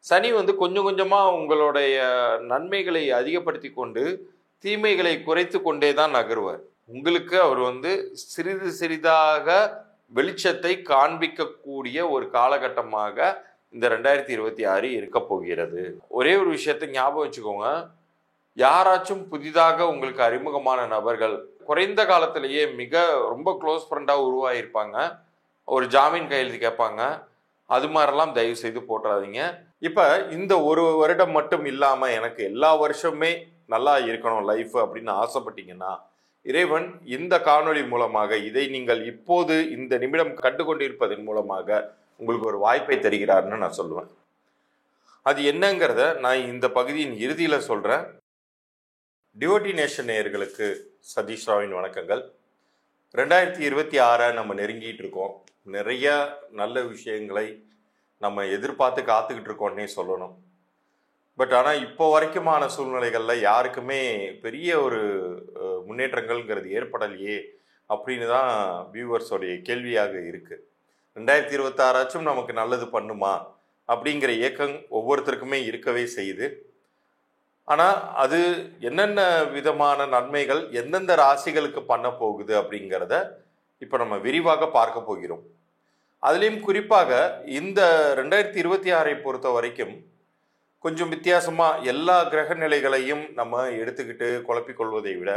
சனி வந்து கொஞ்சம் கொஞ்சமாக உங்களுடைய நன்மைகளை அதிகப்படுத்தி கொண்டு தீமைகளை குறைத்து கொண்டே தான் நகருவார். உங்களுக்கு அவர் வந்து சிறிது சிறிதாக வெளிச்சத்தை காண்பிக்கக்கூடிய ஒரு காலகட்டமாக இந்த 2026 இருக்க போகிறது. ஒரே ஒரு விஷயத்தை ஞாபகம் வச்சுக்கோங்க, யாராச்சும் புதிதாக உங்களுக்கு அறிமுகமான நபர்கள் குறைந்த காலத்திலேயே மிக ரொம்ப க்ளோஸ் ஃப்ரெண்டாக உருவாகியிருப்பாங்க, ஒரு ஜாமீன் கையெழுத்து கேட்பாங்க, அது மாதிரிலாம் தயவு செய்து போட்டுறாதீங்க. இப்போ இந்த ஒரு வருடம் மட்டும் இல்லாமல் எனக்கு எல்லா வருஷமே நல்லா இருக்கணும் லைஃப் அப்படின்னு ஆசைப்பட்டீங்கன்னா, இறைவன் இந்த காணொளி மூலமாக இதை நீங்கள் இப்போது இந்த நிமிடம் கண்டுகொண்டிருப்பதன் மூலமாக உங்களுக்கு ஒரு வாய்ப்பை தருகிறார்னு நான் சொல்லுவேன். அது என்னங்கிறத நான் இந்த பகுதியின் இறுதியில் சொல்கிறேன். டிவோட்டி நேஷன் நேயர்களுக்கு சதீஷ் ராவின் வணக்கங்கள். 2026 நம்ம நெருங்கிட்டு இருக்கோம். நிறைய நல்ல விஷயங்களை நம்ம எதிர்பார்த்து காத்துக்கிட்டு இருக்கோன்னே சொல்லணும். பட் ஆனால் இப்போ வரைக்குமான சூழ்நிலைகளில் யாருக்குமே பெரிய ஒரு முன்னேற்றங்கள்ங்கிறது ஏற்படலையே அப்படின்னு தான் வியூவர்ஸோடைய கேள்வியாக இருக்குது. 2026 நமக்கு நல்லது பண்ணுமா அப்படிங்கிற ஏக்கம் ஒவ்வொருத்தருக்குமே இருக்கவே செய்யுது. ஆனால் அது என்னென்ன விதமான நன்மைகள் எந்தெந்த ராசிகளுக்கு பண்ண போகுது அப்படிங்கிறத இப்போ நம்ம விரிவாக பார்க்க போகிறோம். அதுலேயும் குறிப்பாக இந்த 2026 பொறுத்த வரைக்கும் கொஞ்சம் வித்தியாசமாக எல்லா கிரக நிலைகளையும் நம்ம எடுத்துக்கிட்டு குழப்பிக்கொள்வதை விட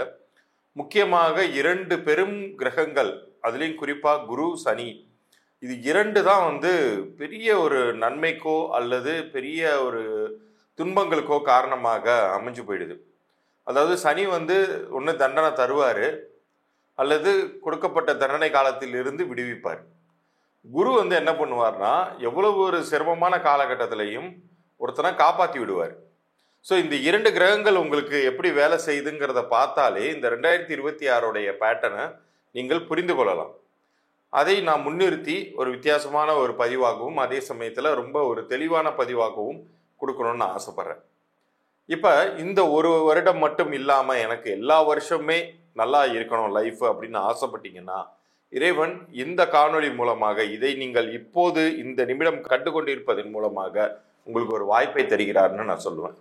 முக்கியமாக 2 பெரும் கிரகங்கள், அதுலேயும் குறிப்பாக குரு சனி, இது 2 தான் வந்து பெரிய ஒரு நன்மைக்கோ அல்லது பெரிய ஒரு துன்பங்களுக்கோ காரணமாக அமைஞ்சு போயிடுது. அதாவது சனி வந்து ஒன்று தண்டனை தருவார் அல்லது கொடுக்கப்பட்ட தண்டனை காலத்தில் இருந்து விடுவிப்பார். குரு வந்து என்ன பண்ணுவார்னா எவ்வளவு ஒரு சிரமமான காலகட்டத்திலையும் ஒருத்தனை காப்பாற்றி விடுவார். ஸோ இந்த 2 கிரகங்கள் உங்களுக்கு எப்படி வேலை செய்யுதுங்கிறத பார்த்தாலே இந்த 2026 பேட்டர்னை நீங்கள் புரிந்து கொள்ளலாம். அதை நான் முன்னிறுத்தி ஒரு வித்தியாசமான ஒரு பதிவாகவும் அதே சமயத்தில் ரொம்ப ஒரு தெளிவான பதிவாகவும் கொடுக்கணும்னு ஆசைப்பட்றேன். இப்போ இந்த ஒரு வருடம் மட்டும் இல்லாமல் எனக்கு எல்லா வருஷமே நல்லா இருக்கணும் லைஃப் அப்படின்னு ஆசைப்பட்டீங்கன்னா, இறைவன் இந்த காணொளி மூலமாக இதை நீங்கள் இப்போது இந்த நிமிடம் கண்டுகொண்டிருப்பதன் மூலமாக உங்களுக்கு ஒரு வாய்ப்பை தருகிறார்னு நான் சொல்லுவேன்.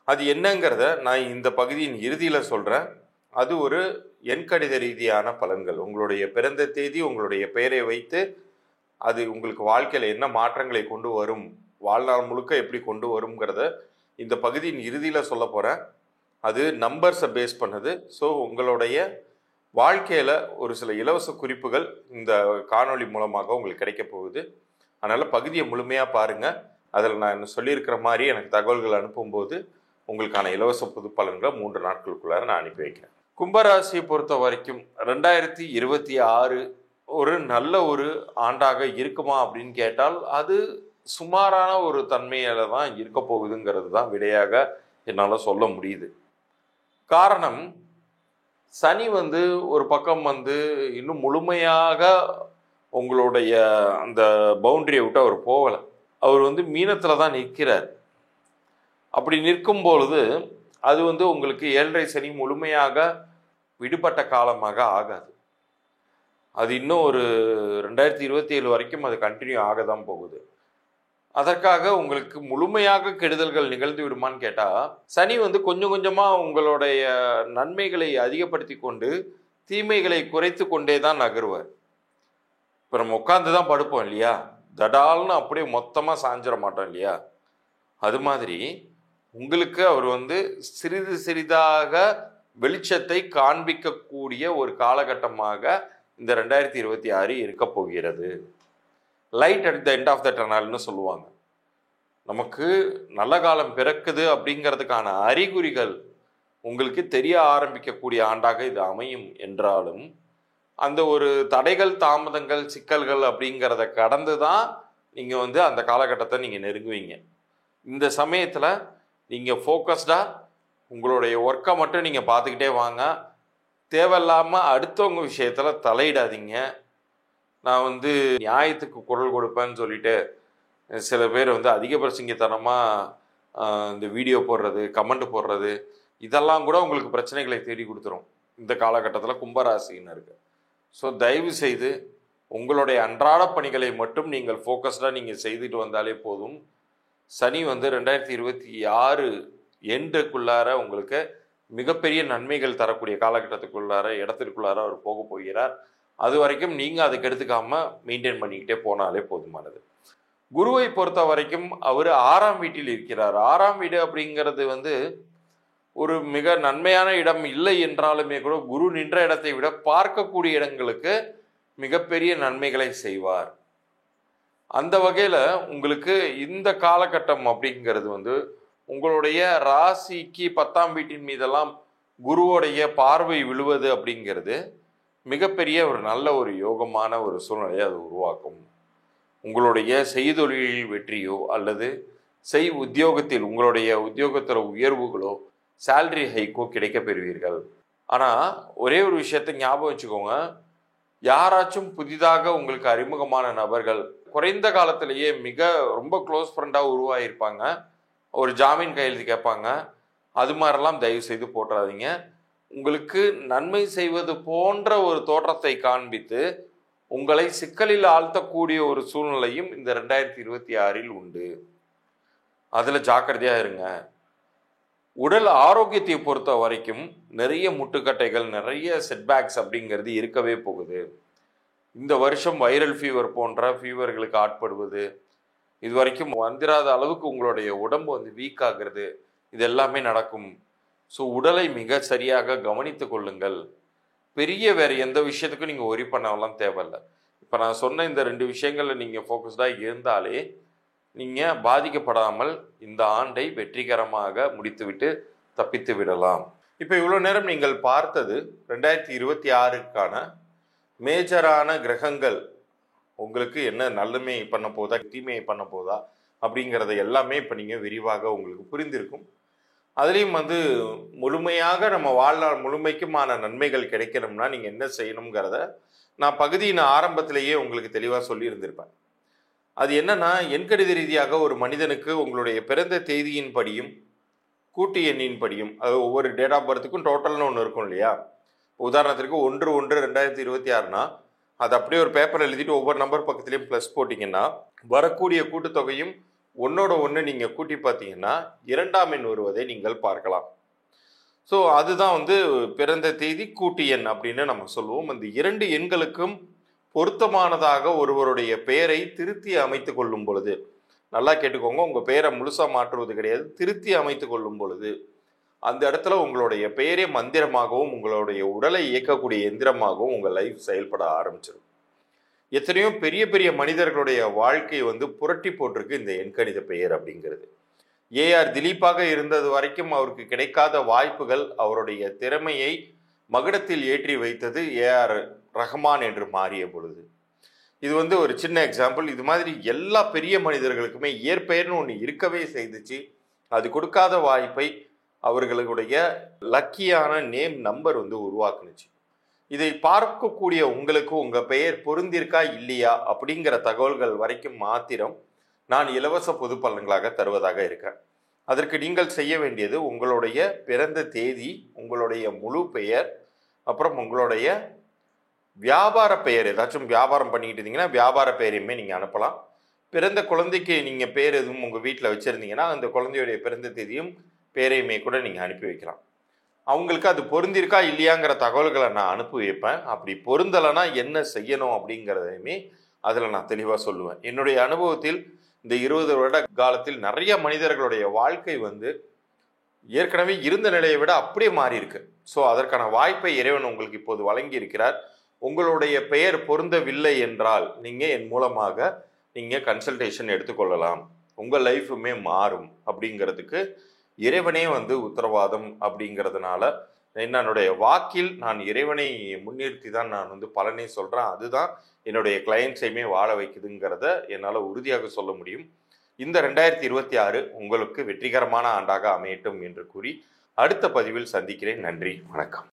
அது என்னங்கிறத நான் இந்த பகுதியின் இறுதியில் சொல்கிறேன். அது ஒரு எண்கணித ரீதியான பலன்கள். உங்களுடைய பிறந்த தேதி, உங்களுடைய பெயரை வைத்து அது உங்களுக்கு வாழ்க்கையில் என்ன மாற்றங்களை கொண்டு வரும், வாழ்நாள் முழுக்க எப்படி கொண்டு வருங்கிறத இந்த பகுதியின் இறுதியில் சொல்ல போகிறேன். அது நம்பர்ஸை பேஸ் பண்ணது. ஸோ உங்களுடைய வாழ்க்கையில் ஒரு சில இலவச குறிப்புகள் இந்த காணொளி மூலமாக உங்களுக்கு கிடைக்க போகுது. அதனால் பகுதியை முழுமையாக பாருங்கள். அதில் நான் சொல்லியிருக்கிற மாதிரி எனக்கு தகவல்கள் அனுப்பும்போது உங்களுக்கான இலவச பொது பலன்களை 3 நாட்களுக்குள்ளார நான் அனுப்பி வைக்கிறேன். கும்பராசியை பொறுத்த வரைக்கும் 2026 ஒரு நல்ல ஒரு ஆண்டாக இருக்குமா அப்படின்னு கேட்டால் அது சுமாரான ஒரு தன்மையில தான் இருக்க போகுதுங்கிறது தான் விடையாக என்னால் சொல்ல முடியுது. காரணம், சனி வந்து ஒரு பக்கம் வந்து இன்னும் முழுமையாக உங்களுடைய அந்த பவுண்டரியை விட்டு அவர் போகலை. அவர் வந்து மீனத்தில் தான் நிற்கிறார். அப்படி நிற்கும் பொழுது அது வந்து உங்களுக்கு 7.5 சனி முழுமையாக விடுபட்ட காலமாக ஆகாது. அது இன்னும் ஒரு 2027 வரைக்கும் அது கண்டினியூ ஆக தான் போகுது. அதற்காக உங்களுக்கு முழுமையாக கெடுதல்கள் நிகழ்ந்து விடுமான்னு கேட்டால், சனி வந்து கொஞ்சம் கொஞ்சமாக உங்களுடைய நன்மைகளை அதிகப்படுத்தி கொண்டு தீமைகளை குறைத்து கொண்டே தான் நகருவார். இப்போ நம்ம உட்காந்து தான் படுப்போம் இல்லையா, தடால்னு அப்படியே மொத்தமாக சாஞ்சிட மாட்டோம் இல்லையா, அது மாதிரி உங்களுக்கு அவர் வந்து சிறிது சிறிதாக வெளிச்சத்தை காண்பிக்கக்கூடிய ஒரு காலகட்டமாக இந்த 2026 இருக்க போகிறது. Light at the end of the டனல்னு சொல்லுவாங்க. நமக்கு நல்ல காலம் பிறக்குது அப்படிங்கிறதுக்கான அறிகுறிகள் உங்களுக்கு தெரிய ஆரம்பிக்கக்கூடிய ஆண்டாக இது அமையும் என்றாலும், அந்த ஒரு தடைகள், தாமதங்கள், சிக்கல்கள் அப்படிங்கிறத கடந்து தான் நீங்கள் வந்து அந்த காலகட்டத்தை நீங்கள் நெருங்குவீங்க. இந்த சமயத்தில் நீங்கள் ஃபோக்கஸ்டாக உங்களுடைய ஒர்க்கை மட்டும் நீங்கள் பார்த்துக்கிட்டே வாங்க. தேவையில்லாமல் அடுத்தவங்க விஷயத்தில் தலையிடாதீங்க. நான் வந்து நியாயத்துக்கு குரல் கொடுப்பேன்னு சொல்லிட்டு சில பேர் வந்து அதிக பிரசங்கித்தனமாக இந்த வீடியோ போடுறது, கமெண்ட் போடுறது, இதெல்லாம் கூட உங்களுக்கு பிரச்சனைகளை தேடி கொடுத்துரும் இந்த காலகட்டத்தில் கும்பராசினருக்கு. ஸோ தயவு செய்து உங்களுடைய அன்றாட பணிகளை மட்டும் நீங்கள் ஃபோக்கஸ்டாக நீங்கள் செய்துட்டு வந்தாலே போதும். சனி வந்து 2026 எண்டுக்குள்ளார உங்களுக்கு மிகப்பெரிய நன்மைகள் தரக்கூடிய காலகட்டத்துக்குள்ளார இடத்திற்குள்ளார அவர் போக போகிறார். அது வரைக்கும் நீங்கள் அதுக்கு எடுத்துக்காம மெயின்டைன் பண்ணிக்கிட்டே போனாலே போதுமானது. குருவை பொறுத்த வரைக்கும் அவர் 6ஆம் வீட்டில் இருக்கிறார். 6ஆம் வீடு அப்படிங்கிறது வந்து ஒரு மிக நன்மையான இடம் இல்லை என்றாலுமே கூட குரு நின்ற இடத்தை விட பார்க்கக்கூடிய இடங்களுக்கு மிகப்பெரிய நன்மைகளை செய்வார். அந்த வகையில் உங்களுக்கு இந்த காலகட்டம் அப்படிங்கிறது வந்து உங்களுடைய ராசிக்கு 10ஆம் வீட்டின் மீதெல்லாம் குருவோடைய பார்வை விழுவது அப்படிங்கிறது மிகப்பெரிய ஒரு நல்ல ஒரு யோகமான ஒரு சூழ்நிலையை அது உருவாக்கும். உங்களுடைய செய்தொழிலில் வெற்றியோ அல்லது உத்தியோகத்தில் உங்களுடைய உத்தியோகத்தில் உயர்வுகளோ சேலரி ஹைக்கோ கிடைக்க பெறுவீர்கள். ஆனால் ஒரே ஒரு விஷயத்தை ஞாபகம் வச்சுக்கோங்க, யாராச்சும் புதிதாக உங்களுக்கு அறிமுகமான நபர்கள் குறைந்த காலத்திலேயே ரொம்ப க்ளோஸ் ஃப்ரெண்டாக உருவாகியிருப்பாங்க, ஒரு ஜாமீன் கையெழுத்து கேட்பாங்க. அது மாதிரிலாம் தயவு செய்து போட்டுறாதீங்க. உங்களுக்கு நன்மை செய்வது போன்ற ஒரு தோற்றத்தை காண்பித்து உங்களை சிக்கலில் ஆழ்த்தக்கூடிய ஒரு சூழ்நிலையும் இந்த 2026 உண்டு. அதில் ஜாக்கிரதையாக இருங்க. உடல் ஆரோக்கியத்தை பொறுத்த வரைக்கும் நிறைய முட்டுக்கட்டைகள், நிறைய செட்பேக்ஸ் அப்படிங்கிறது இருக்கவே போகுது. இந்த வருஷம் வைரல் ஃபீவர் போன்ற ஃபீவர்களுக்கு ஆட்படுவது, இது வரைக்கும் வந்துடாத அளவுக்கு உங்களுடைய உடம்பு வந்து வீக் ஆகிறது, இது எல்லாமே நடக்கும். ஸோ உடலை மிக சரியாக கவனித்து கொள்ளுங்கள். வேறு எந்த விஷயத்துக்கும் நீங்கள் ஒரி பண்ணலாம் தேவையில்லை. இப்போ நான் சொன்ன இந்த 2 விஷயங்களில் நீங்கள் ஃபோக்கஸ்டாக இருந்தாலே நீங்கள் பாதிக்கப்படாமல் இந்த ஆண்டை வெற்றிகரமாக முடித்துவிட்டு தப்பித்து விடலாம். இப்போ இவ்வளோ நேரம் நீங்கள் பார்த்தது 2026க்கான மேஜரான கிரகங்கள் உங்களுக்கு என்ன நன்மை பண்ண போதா தீமையை பண்ண போதா அப்படிங்கிறத எல்லாமே இப்போ நீங்கள் விரிவாக உங்களுக்கு புரிந்திருக்கும். அதுலேயும் வந்து முழுமையாக நம்ம வாழ்நாள் முழுமைக்குமான நன்மைகள் கிடைக்கணும்னா நீங்கள் என்ன செய்யணுங்கிறத நான் பகுதியின் ஆரம்பத்திலேயே உங்களுக்கு தெளிவாக சொல்லியிருந்திருப்பேன். அது என்னன்னா, எண்கணித ரீதியாக ஒரு மனிதனுக்கு உங்களுடைய பிறந்த தேதியின் படியும் கூட்டு எண்ணின் படியும், அது ஒவ்வொரு டேட் ஆஃப் பர்த்துக்கும் டோட்டல்னு ஒன்று இருக்கும் இல்லையா. உதாரணத்திற்கு 1/1/2026னா அது அப்படியே ஒரு பேப்பர் எழுதிட்டு ஒவ்வொரு நம்பர் பக்கத்துலேயும் ப்ளஸ் போட்டிங்கன்னா வரக்கூடிய கூட்டுத்தொகையும் 1ஓட 1 நீங்கள் கூட்டி பார்த்தீங்கன்னா 2ஆம் எண் வருவதை நீங்கள் பார்க்கலாம். ஸோ அதுதான் வந்து பிறந்த தேதி கூட்டு எண் அப்படின்னு நம்ம சொல்லுவோம். அந்த 2 எண்களுக்கும் பொருத்தமானதாக ஒருவருடைய பெயரை திருத்தி அமைத்து கொள்ளும் பொழுது, நல்லா கேட்டுக்கோங்க, உங்கள் பெயரை முழுசாக மாற்றுவது கிடையாது, திருத்தி அமைத்து கொள்ளும் பொழுது அந்த இடத்துல உங்களுடைய பெயரே மந்திரமாகவும் உங்களுடைய உடலை இயக்கக்கூடிய எந்திரமாகவும் உங்கள் லைஃப் செயல்பட ஆரம்பிச்சிடும். எத்தனையோ பெரிய பெரிய மனிதர்களுடைய வாழ்க்கை வந்து புரட்டி போட்டிருக்கு இந்த எண்கணித பெயர் அப்படிங்கிறது. ஏஆர் திலீப்பாக இருந்தது வரைக்கும் அவருக்கு கிடைக்காத வாய்ப்புகள் அவருடைய திறமையை மகுடத்தில் ஏற்றி வைத்தது ஏஆர் ரஹ்மான் என்று மாறிய பொழுது. இது வந்து ஒரு சின்ன எக்ஸாம்பிள். இது மாதிரி எல்லா பெரிய மனிதர்களுக்குமே இயற்பெயர்னு ஒன்று இருக்கவே செய்துச்சு. அது கொடுக்காத வாய்ப்பை அவர்களுடைய லக்கியான நேம் நம்பர் வந்து உருவாக்குனுச்சு. இதை பார்க்கக்கூடிய உங்களுக்கு உங்கள் பெயர் பொருந்திருக்கா இல்லையா அப்படிங்கிற தகவல்கள் வரைக்கும் மாத்திரம் நான் இலவச பொது பலன்களாக தருவதாக இருக்கேன். அதற்கு நீங்கள் செய்ய வேண்டியது உங்களுடைய பிறந்த தேதி, உங்களுடைய முழு பெயர், அப்புறம் உங்களுடைய வியாபார பெயர். ஏதாச்சும் வியாபாரம் பண்ணிக்கிட்டு இருந்தீங்கன்னா வியாபார பெயரையுமே நீங்கள் அனுப்பலாம். பிறந்த குழந்தைக்கு நீங்கள் பேர் எதுவும் உங்கள் வீட்டில் வச்சுருந்தீங்கன்னா அந்த குழந்தையுடைய பிறந்த தேதியும் பேரையுமே கூட நீங்கள் அனுப்பி வைக்கலாம். அவங்களுக்கு அது பொருந்திருக்கா இல்லையாங்கிற தகவல்களை நான் அனுப்பி வைப்பேன். அப்படி பொருந்தலைன்னா என்ன செய்யணும் அப்படிங்கிறதையுமே அதில் நான் தெளிவாக சொல்லுவேன். என்னுடைய அனுபவத்தில் இந்த 20 வருட காலத்தில் நிறைய மனிதர்களுடைய வாழ்க்கை வந்து ஏற்கனவே இருந்த நிலையை விட அப்படியே மாறி இருக்கு. ஸோ அதற்கான வாய்ப்பை இறைவன் உங்களுக்கு இப்போது வழங்கி இருக்கிறார். உங்களுடைய பெயர் பொருந்தவில்லை என்றால் நீங்கள் என் மூலமாக நீங்கள் கன்சல்டேஷன் எடுத்துக்கொள்ளலாம். உங்கள் லைஃபுமே மாறும் அப்படிங்கிறதுக்கு இறைவனே வந்து உத்தரவாதம். அப்படிங்கிறதுனால என்னுடைய வாக்கில் நான் இறைவனை முன்னிறுத்தி தான் நான் வந்து பலனே சொல்கிறேன். அதுதான் என்னுடைய கிளையண்ட்ஸையுமே வாழ வைக்குதுங்கிறத என்னால் உறுதியாக சொல்ல முடியும். இந்த 2026 உங்களுக்கு வெற்றிகரமான ஆண்டாக அமையட்டும் என்று கூறி அடுத்த பதிவில் சந்திக்கிறேன். நன்றி, வணக்கம்.